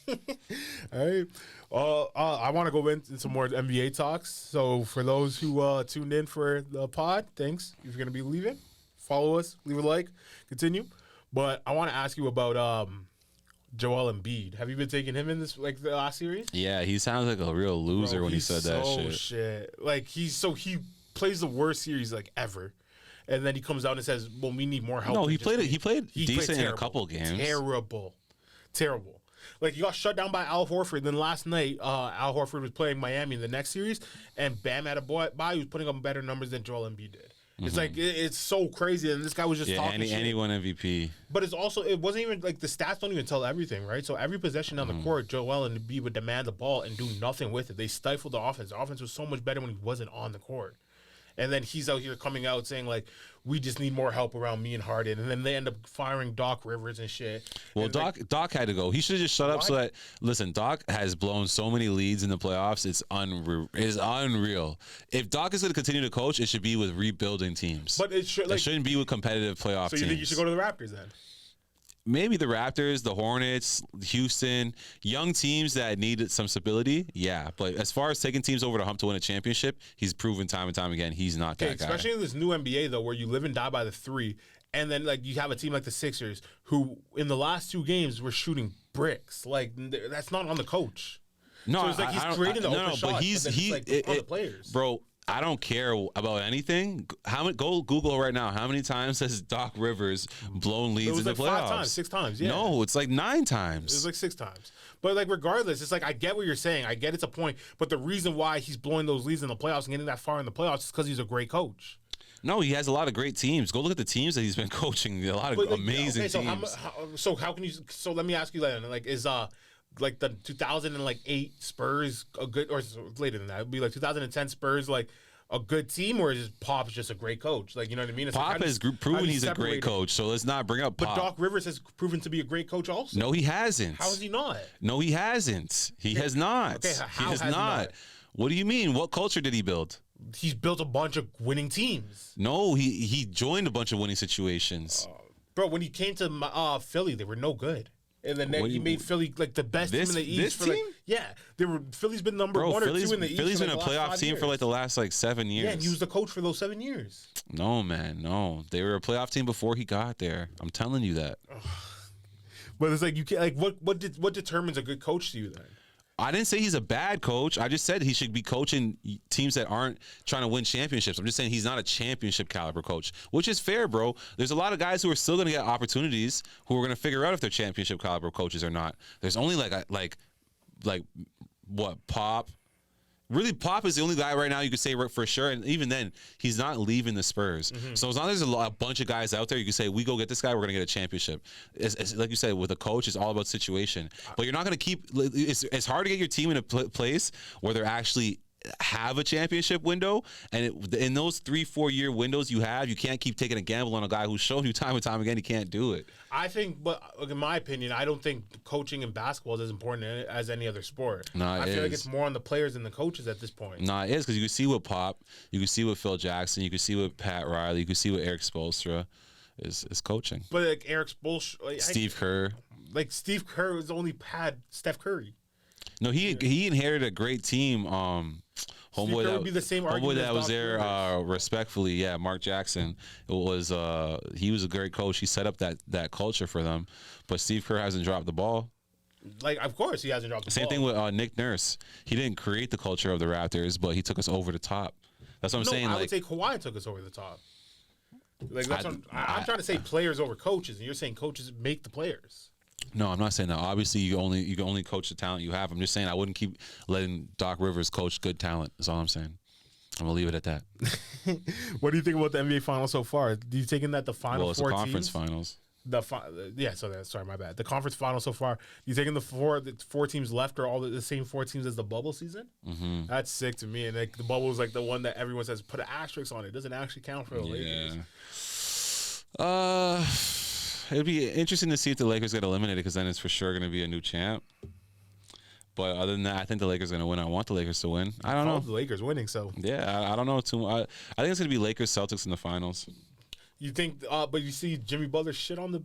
All right. I want to go into some more NBA talks. So for those who tuned in for the pod, thanks. If you're going to be leaving, follow us, leave a like, continue. But I want to ask you about Joel Embiid. Have you been taking him in this like the last series? Yeah, he sounds like a real loser when he said that shit. Like he plays the worst series like ever. And then he comes out and says, "Well, we need more help." No, he played decent in a couple games. Terrible. Like, he got shut down by Al Horford. Then last night, Al Horford was playing Miami in the next series, and Bam Adebayo was putting up better numbers than Joel Embiid did. It's like, it's so crazy, and this guy was just talking shit. And he won MVP. But it wasn't even, like, the stats don't even tell everything, right? So every possession on the court, Joel and Embiid would demand the ball and do nothing with it. They stifled the offense. The offense was so much better when he wasn't on the court. And then he's out here coming out saying, like, we just need more help around me and Harden. And then they end up firing Doc Rivers and shit. Well, and Doc had to go. He should have just shut up so that, listen, Doc has blown so many leads in the playoffs. It's unreal. If Doc is going to continue to coach, it should be with rebuilding teams. But it shouldn't be with competitive playoff teams. So you think you should go to the Raptors then? Maybe the Raptors, the Hornets, Houston, young teams that need some stability. Yeah, but as far as taking teams over the hump to win a championship, he's proven time and time again he's not that guy. Especially in this new NBA though, where you live and die by the three, and then like you have a team like the Sixers who in the last 2 games were shooting bricks. Like that's not on the coach. No, so it's like he's creating the open shot, but he's on the players, bro. I don't care about anything. Go Google right now. How many times has Doc Rivers blown leads in the playoffs? 5 times, 6 times. Yeah. No, it's like 9 times. It was like 6 times. But like regardless, it's like I get what you're saying. I get it's a point. But the reason why he's blowing those leads in the playoffs and getting that far in the playoffs is because he's a great coach. No, he has a lot of great teams. Go look at the teams that he's been coaching. A lot of amazing teams. So how can you? So let me ask you that. Like is like the 2008 Spurs a good, or later than that? It'd be like 2010 Spurs like a good team, or is Pop's just a great coach? Like, you know what I mean? It's Pop like, has proven he's a great coach, so let's not bring up But Pop. Doc Rivers has proven to be a great coach also. No, he hasn't. How is he not? No, he hasn't. He has not. Okay, how he has has he not. not? What do you mean? What culture did he build? He's built a bunch of winning teams. No, he joined a bunch of winning situations. Bro, when he came to Philly, they were no good. And then What do he you- made Philly like the best This- team in the East. this for like, team? yeah, Philly's been number Bro, one or Philly's, two in the East. Philly's for been a like the last playoff 5 team for years. like the last like 7 years. Yeah, and he was the coach for those 7 years. No, man, no. They were a playoff team before he got there. I'm telling you that. But it's like you can't like what determines a good coach to you then? I didn't say he's a bad coach. I just said he should be coaching teams that aren't trying to win championships. I'm just saying he's not a championship caliber coach, which is fair, bro. There's a lot of guys who are still going to get opportunities who are going to figure out if they're championship caliber coaches or not. There's only like what, Pop? Really, Pop is the only guy right now you could say for sure, and even then, he's not leaving the Spurs. So as long as there's a bunch of guys out there, you can say, we go get this guy, we're going to get a championship. It's like you said, with a coach, it's all about situation. But you're not going to keep, it's hard to get your team in a place where they're actually have a championship window, and in those 3-4 year windows you can't keep taking a gamble on a guy who's shown you time and time again he can't do it. I think, but in my opinion, I don't think coaching in basketball is as important as any other sport. No, I it feel like is. it's more on the players than the coaches at this point. Nah, it is, because you can see with Pop, you can see with Phil Jackson, you can see with Pat Riley, you can see with Eric Spoelstra is coaching. But like Eric Spoelstra, like, Steve Kerr. like Steve Kerr was only had Steph Curry. No, he inherited a great team. Homeboy Kerr that would be the same homeboy argument that as was Doc there, Rivers. respectfully, yeah, Mark Jackson. It was he was a great coach. He set up that culture for them. But Steve Kerr hasn't dropped the ball. Like, of course, he hasn't dropped the Same ball. thing with Nick Nurse. He didn't create the culture of the Raptors, but he took us over the top. That's what I'm saying. I Like, would say Kawhi took us over the top. Like that's I'm trying to say I- players over coaches, and you're saying coaches make the players. no, I'm not saying that. Obviously, you can only coach the talent you have. I'm just saying I wouldn't keep letting Doc Rivers coach good talent. That's all I'm saying. I'm gonna leave it at that. What do you think about the NBA Finals so far? Do you taking that the final Well, it's the 4 conference teams? finals. Sorry, my bad. The conference final so far. You taking the four teams left are all the same 4 teams as the bubble season? Mm-hmm. That's sick to me. And like the bubble is like the one that everyone says put an asterisk on it. It doesn't actually count for the Lakers. It'd be interesting to see if the Lakers get eliminated, because then it's for sure going to be a new champ. But other than that, I think the Lakers are going to win. I want the Lakers to win. I don't know. The Lakers winning, so Yeah, I don't know too much. I think it's going to be Lakers Celtics in the finals. you think? But you see Jimmy Butler shit on the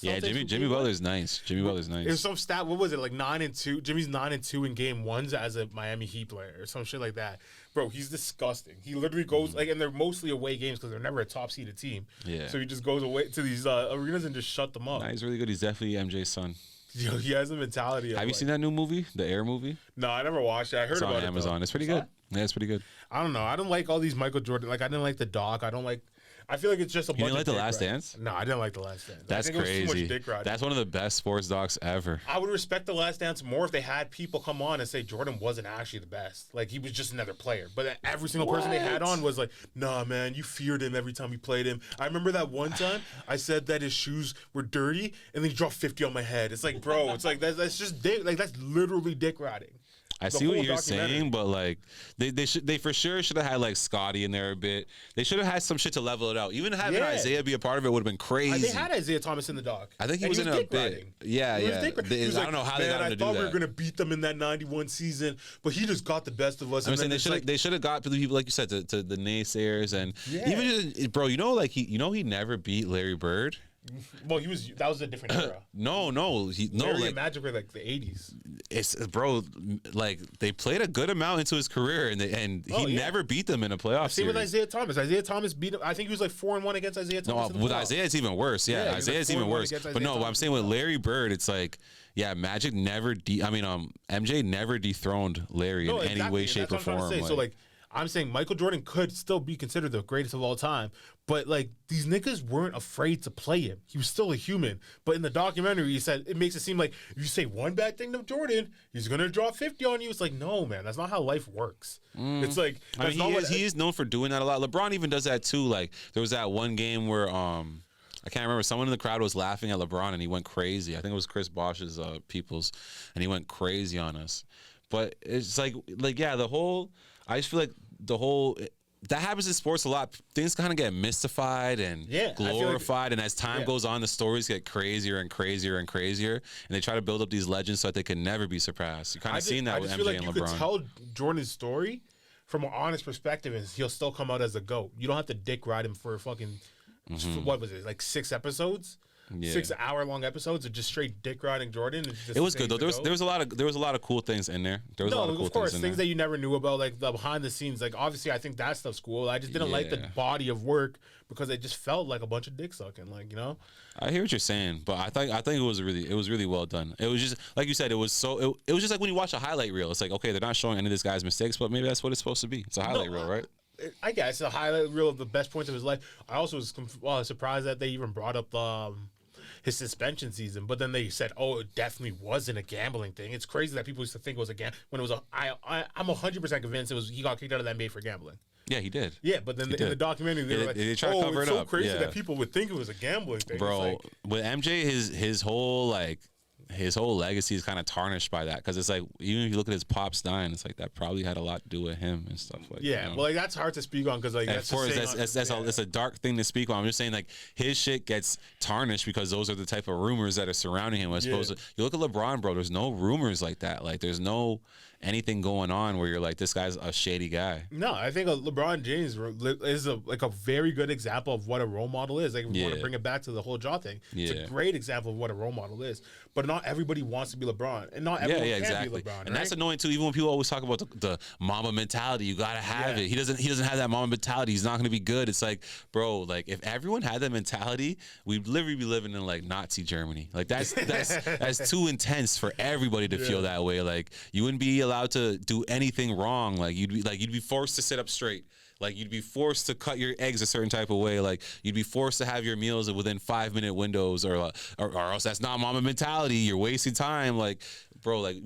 Yeah, Celtics Jimmy Butler's nice. Jimmy Butler's nice. There's some stat. What was it like 9-2? Jimmy's 9-2 in game ones as a Miami Heat player or some shit like that. Bro, he's disgusting. He literally goes like, and they're mostly away games because they're never a top seeded team. Yeah. So he just goes away to these arenas and just shut them up. Nah, he's really good. He's definitely MJ's son. Yo, he has a mentality. Of Have you like, seen that new movie, the Air movie? No, I never watched it. I heard It's about on it. Amazon. Though. It's pretty good. Yeah, it's pretty good. I don't know. I don't like all these Michael Jordan. Like I didn't like the doc. I don't like. I feel like it's just a. You bunch didn't like of The dick Last riding. Dance? No, I didn't like The Last Dance. That's I think It was too crazy. much dick riding. That's one of the best sports docs ever. I would respect The Last Dance more if they had people come on and say Jordan wasn't actually the best. Like, he was just another player. But every single person they had on was like, nah, man, you feared him every time you played him. I remember that one time I said that his shoes were dirty, and then he dropped 50 on my head. It's like, bro, it's like, that's just dick. Like, that's literally dick riding. I see what you're saying, but like they for sure should have had like Scotty in there a bit. They should have had some shit to level it out. Even having Yeah. Isaiah be a part of it would have been crazy. They had Isaiah Thomas in the doc. I think he And was in it a dick bit. riding. Yeah, He was yeah. dick riding. He was I don't know how they man, got him to do I thought we were that. gonna beat them in that '91 season, but he just got the best of us. I'm and saying then it's like, they should have got to the people like you said to the naysayers and Yeah. even just, bro. You know, like he never beat Larry Bird. well, that was a different era. No, Larry like and Magic were like the '80s. it's bro. Like they played a good amount into his career and Oh, he yeah. never beat them in a playoff Same series. with Isaiah Thomas. Isaiah Thomas beat him. I think he was like 4-1 against Isaiah No, Thomas. in the with playoffs. Isaiah it's even worse. Yeah, Yeah, he was like Isaiah's even 4-1 worse. against But Isaiah no, what I'm Thomas saying with Larry Bird, it's like, yeah, Magic never. MJ never dethroned Larry in any way, shape, or That's what I'm form. trying to say. So like, I'm saying Michael Jordan could still be considered the greatest of all time, but like these niggas weren't afraid to play him. He was still a human. But in the documentary, he said it makes it seem like if you say one bad thing to Jordan, he's gonna drop 50 on you. It's like, no, man, that's not how life works. It's like I that's mean, not he is known for doing that a lot. LeBron even does that too. Like there was that one game where I can't remember. Someone in the crowd was laughing at LeBron and he went crazy. I think it was Chris Bosh's peoples, and he went crazy on us. But it's like yeah, I just feel like that happens in sports a lot. Things kind of get mystified and glorified, and as time goes on, the stories get crazier and crazier and crazier, and they try to build up these legends so that they can never be surpassed. You kind of seen that with MJ and LeBron. You could tell Jordan's story from an honest perspective, and he'll still come out as a GOAT. You don't have to dick ride him for fucking what was it, like 6 episodes? 6 hour-long episodes of just straight dick riding Jordan. It was good though. There was a lot of cool things in there. There was a lot of cool things that you never knew about, like the behind the scenes. Like obviously, I think that stuff's cool. I just didn't like the body of work because it just felt like a bunch of dick sucking. Like, you know. I hear what you're saying, but I think it was really well done. It was just like you said. It was just like when you watch a highlight reel. It's like, okay, they're not showing any of this guy's mistakes, but maybe that's what it's supposed to be. It's a highlight reel, right? I guess a highlight reel of the best points of his life. I also was surprised that they even brought up his suspension season, but then they said, "Oh, it definitely wasn't a gambling thing." It's crazy that people used to think it was a gambling when it was I'm 100% convinced it was he got kicked out of the NBA for gambling. Yeah, he did. Yeah, but then in the documentary they were like, they try to cover it's it so up. crazy that people would think it was a gambling thing, bro. Like, with MJ, his whole legacy is kind of tarnished by that, because it's like, even if you look at his pops dying, it's like that probably had a lot to do with him and stuff like that. Yeah, well, like that's hard to speak on because like that's a dark thing to speak on. I'm just saying, like, his shit gets tarnished because those are the type of rumors that are surrounding him. As opposed to, you look at LeBron, bro, there's no rumors like that. Like, there's no anything going on where you're like, this guy's a shady guy. No, I think LeBron James is a very good example of what a role model is. Like, we want to bring it back to the whole Ja thing. It's a great example of what a role model is. But not everybody wants to be LeBron, and not everyone can be LeBron. And that's annoying too. Even when people always talk about the Mamba mentality, you gotta have it. He doesn't have that Mamba mentality. He's not gonna be good. It's like, bro, like if everyone had that mentality, we'd literally be living in like Nazi Germany. Like that's too intense for everybody to feel that way. Like, you wouldn't be allowed to do anything wrong. Like you'd be forced to sit up straight. Like, you'd be forced to cut your eggs a certain type of way. Like, you'd be forced to have your meals within 5-minute windows, or else that's not Mama mentality. You're wasting time. Like, bro, like,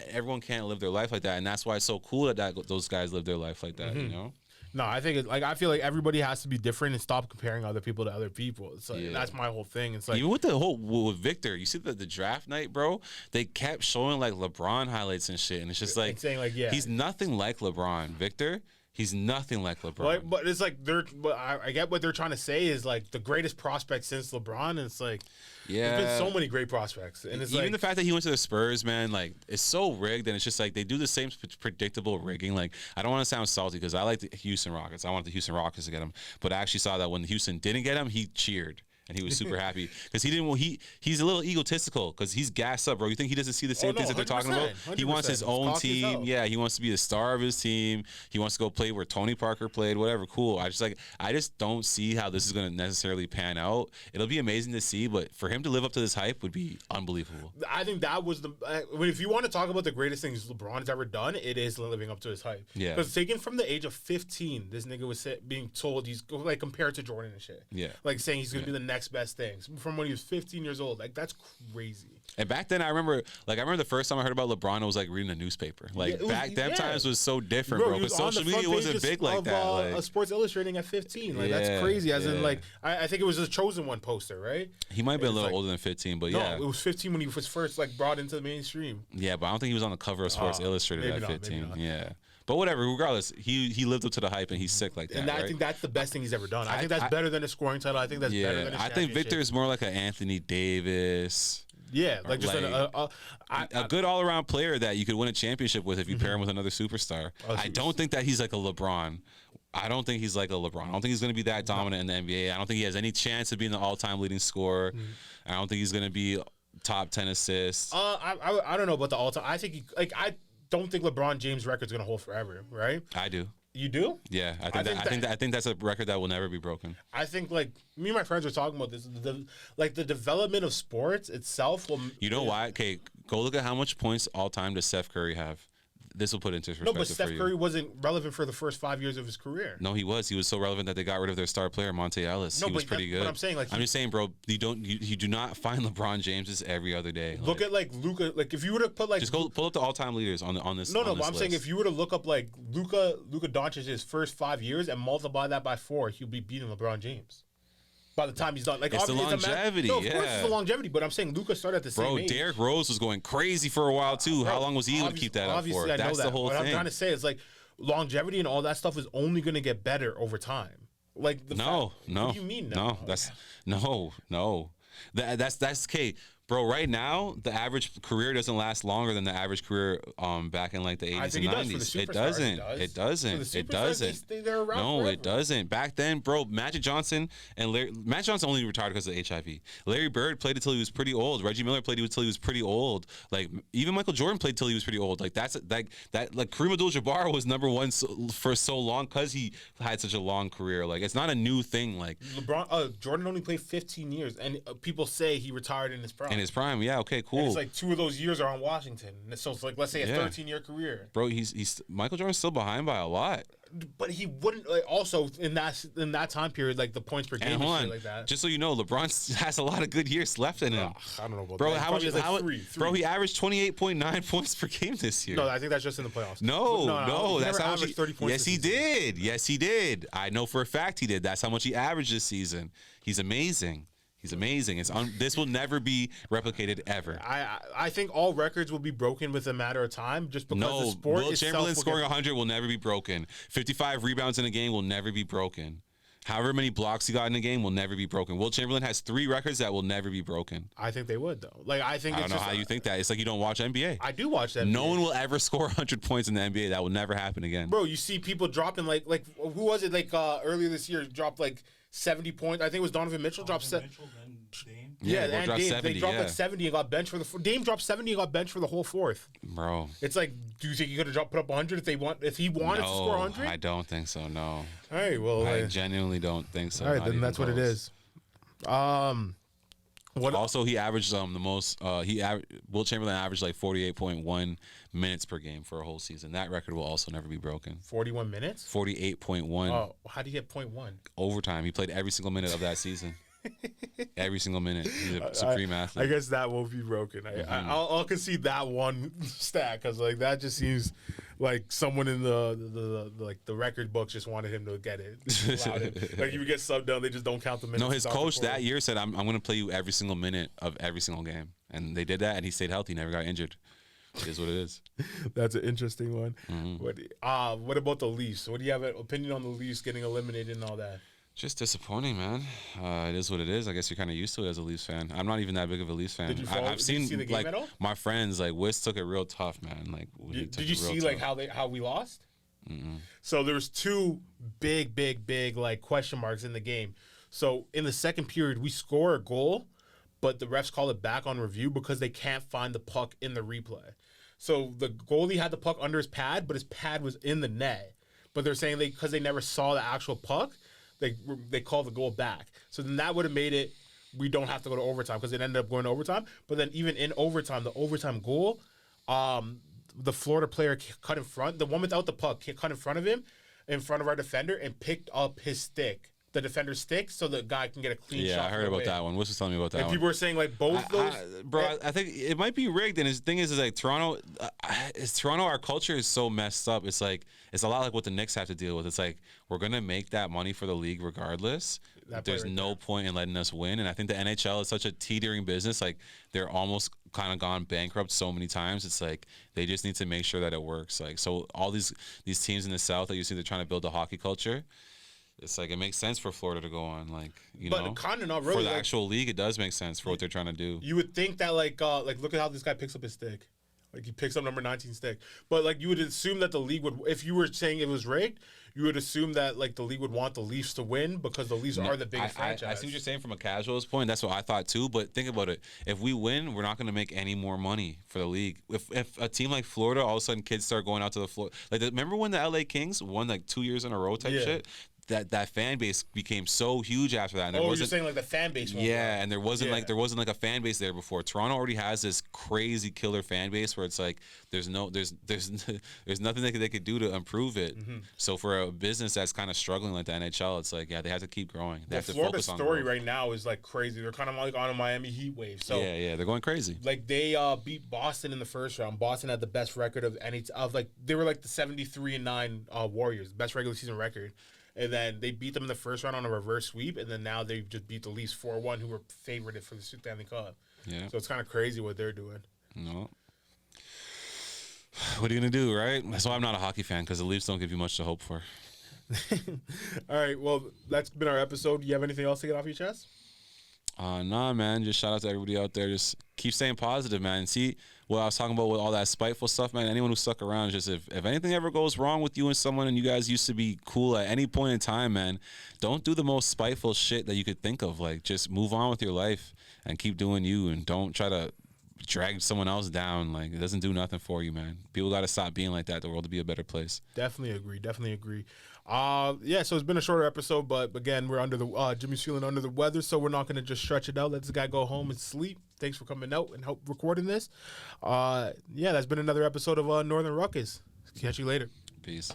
everyone can't live their life like that. And that's why it's so cool that those guys live their life like that, you know? No, I think I feel like everybody has to be different and stop comparing other people to other people. It's like, that's my whole thing. It's like, even with with Victor, you see the draft night, bro, they kept showing like LeBron highlights and shit. And it's just like, saying like, he's nothing like LeBron. Victor, he's nothing like LeBron. But it's like I get what they're trying to say is like the greatest prospect since LeBron, and it's like, there's been so many great prospects, and it's even like, the fact that he went to the Spurs, man, like, it's so rigged, and it's just like they do the same predictable rigging. Like, I don't want to sound salty because I like the Houston Rockets. I wanted the Houston Rockets to get him, but I actually saw that when Houston didn't get him, he cheered. And he was super happy because he's a little egotistical because he's gassed up, bro. You think he doesn't see the same things that they're talking about? 100%. He wants his own team. Yeah, he wants to be the star of his team. He wants to go play where Tony Parker played, whatever. Cool. I just don't see how this is going to necessarily pan out. It'll be amazing to see, but for him to live up to this hype would be unbelievable. I think that was if you want to talk about the greatest things LeBron's ever done, it is living up to his hype. Yeah. Because taken from the age of 15, this nigga was being told he's like compared to Jordan and shit. Yeah. Like saying he's going to be the next best things from when he was 15 years old. Like, that's crazy. And back then, I remember the first time I heard about LeBron, it was like reading a newspaper. Like, times was so different, bro. Because social media wasn't big like that. Like, Sports Illustrating at 15. Like, that's crazy. As in, like, I think it was a Chosen One poster, right? He might be a little older than 15, but no, it was 15 when he was first like brought into the mainstream. Yeah, but I don't think he was on the cover of Sports Illustrated at 15. Yeah. But whatever, regardless, he lived up to the hype, and he's sick like that. And I think that's the best thing he's ever done. I think that's better than a scoring title. I think that's better than a championship. I think Victor is more like an Anthony Davis. Yeah, like just a good all-around player that you could win a championship with if you pair him with another superstar. I don't think that he's like a LeBron. I don't think he's like a LeBron. I don't think he's going to be that dominant in the NBA. I don't think he has any chance of being the all-time leading scorer. I don't think he's going to be top 10 assists. I don't know about the all-time. I think I don't think LeBron James' record's going to hold forever, right? I do. You do? Yeah, I think that's a record that will never be broken. I think like me and my friends were talking about this. The development of sports itself will. You know why? Okay, go look at how much points all time does Steph Curry have. This will put into perspective. No, but Steph Curry wasn't relevant for the first 5 years of his career. No, he was. He was so relevant that they got rid of their star player, Monte Ellis. He was pretty good. But I'm saying, like, I'm just saying, bro. You do not find LeBron James every other day. Look at like Luka. Like if you were to put like just go pull up the all-time leaders on this. No, but I'm saying if you were to look up like Luka Doncic's first 5 years and multiply that by 4, he'll be beating LeBron James. By the time he's done, like it's the longevity. Of course it's the longevity. But I'm saying Luka started at the same age. Bro, Derrick Rose was going crazy for a while too. How long was he able to keep that up for? Obviously, I know that. What I'm trying to say is like longevity and all that stuff is only going to get better over time. Like the No. What do you mean? No, that's no. That's okay. Bro, right now the average career doesn't last longer than the average career back in like the 80s and 90s. It doesn't. It doesn't. They're around No, forever. it doesn't. Back then, bro, Magic Johnson only retired because of HIV. Larry Bird played until he was pretty old. Reggie Miller played until he was pretty old. Like even Michael Jordan played till he was pretty old. Like that's like Kareem Abdul-Jabbar was number one for so long because he had such a long career. Like it's not a new thing. Like Jordan only played 15 years, and people say he retired in his prime. In his prime, yeah, okay, cool. And it's like 2 of those years are on Washington. So it's like, let's say a 13-year career. Bro, he's Michael Jordan's still behind by a lot. But he wouldn't like, also in that time period, like the points per game and shit like that. Just so you know, LeBron has a lot of good years left in him. I don't know about bro, that. How much? Like three. Bro, he averaged 28.9 points per game this year. No, I think that's just in the playoffs. No, he that's never how much averaged 30 points. Yes, he did. Yes, he did. I know for a fact he did. That's how much he averaged this season. He's amazing. He's amazing. This will never be replicated ever. I think all records will be broken within a matter of time just because the sport Will itself Chamberlain scoring 100 will never be broken. 55 rebounds in a game will never be broken. However many blocks he got in a game will never be broken. Will Chamberlain has 3 records that will never be broken. I think they would though. Like I don't know how you think that. It's like you don't watch NBA. I do watch that. No one will ever score 100 points in the NBA. That will never happen again. Bro, you see people dropping like who was it earlier this year dropped like 70 points. I think it was Donovan Mitchell dropped Mitchell, then Dame. Yeah, and dropped Dame. 70, they dropped like 70 and got benched for the Dame dropped 70 and got benched for the whole fourth. Bro. It's like, do you think he could have put up 100 if he wanted to score 100? I don't think so, no. All right, well. I genuinely don't think so. All right, then that's what it is. Also, he averaged the most. Will Chamberlain averaged like 48.1 minutes per game for a whole season. That record will also never be broken. 41 minutes? 48.1. Oh, how do you get 0.1? Overtime. He played every single minute of that season. Every single minute. He's a supreme athlete. I guess that won't be broken. I'll concede that one stat because like that just seems like someone in the record books just wanted him to get it. Like he would get subbed down, they just don't count the minutes. No, his coach that year said, "I'm going to play you every single minute of every single game," and they did that, and he stayed healthy, never got injured. It is what it is. That's an interesting one. What about the Leafs? What do you have an opinion on the Leafs getting eliminated and all that? Just disappointing, man. It is what it is. I guess you're kind of used to it as a Leafs fan. I'm not even that big of a Leafs fan. Did you I've seen did you see the game like at all? my friends like Wiz took it real tough, man. Like did you see like how we lost? So there was 2 big like question marks in the game. So in the second period, we score a goal, but the refs call it back on review because they can't find the puck in the replay. So the goalie had the puck under his pad, but his pad was in the net. But they're saying because they never saw the actual puck. They called the goal back. So then that would have made it we don't have to go to overtime because it ended up going to overtime. But then even in overtime, the overtime goal, the Florida player cut in front. The one without the puck cut in front of him, in front of our defender, and picked up his stick. The defender's stick, so the guy can get a clean shot. Yeah, I heard about that one. Wish was telling me about that and one. People were saying like both those. I think it might be rigged. And the thing is like Toronto, our culture is so messed up. It's like it's a lot like what the Knicks have to deal with. It's like we're gonna make that money for the league regardless. There's no point in letting us win. And I think the NHL is such a teetering business. Like they're almost kind of gone bankrupt so many times. It's like they just need to make sure that it works. Like so, all these teams in the South that you see, they're trying to build a hocky culture. It's like it makes sense for Florida to go on, like but kind of not really. For the actual league, it does make sense for what they're trying to do. You would think that like look at how this guy picks up his stick, like he picks up number 19 stick. But like you would assume that the league would, if you were saying it was rigged, you would assume that like the league would want the Leafs to win because the Leafs are the biggest franchise. I see what you're saying from a casualist point. That's what I thought too. But think about it: if we win, we're not going to make any more money for the league. If a team like Florida, all of a sudden kids start going out to the floor, like remember when the LA Kings won like 2 years in a row type shit. That fan base became so huge after that. And you're saying like the fan base one. Yeah, and there wasn't like a fan base there before. Toronto already has this crazy killer fan base where it's like there's nothing they could do to improve it. Mm-hmm. So for a business that's kind of struggling like the NHL, it's like they have to keep growing. They have to focus on Florida's story right now is like crazy. They're kind of like on a Miami Heat wave. So yeah, they're going crazy. Like they beat Boston in the first round. Boston had the best record of they were like the 73-9 Warriors, best regular season record. And then they beat them in the first round on a reverse sweep, and then now they just beat the Leafs 4-1, who were favorited for the Stanley Cup. Yeah. So it's kind of crazy what they're doing. No. What are you gonna do, right? That's why I'm not a hockey fan, because the Leafs don't give you much to hope for. All right, well, that's been our episode. Do you have anything else to get off your chest? Nah, man. Just shout out to everybody out there. Just keep staying positive, man. See what I was talking about with all that spiteful stuff, man. Anyone who stuck around, just if anything ever goes wrong with you and someone, and you guys used to be cool at any point in time, man, don't do the most spiteful shit that you could think of. Like, just move on with your life and keep doing you, and don't try to drag someone else down. Like, it doesn't do nothing for you, man. People got to stop being like that. The world will be a better place. Definitely agree. Yeah, so it's been a shorter episode, but again, we're under the Jimmy's feeling under the weather, so we're not going to just stretch it out. Let this guy go home and sleep. Thanks for coming out and help recording this. Yeah, that's been another episode of Northern Ruckus. Catch you later. Peace.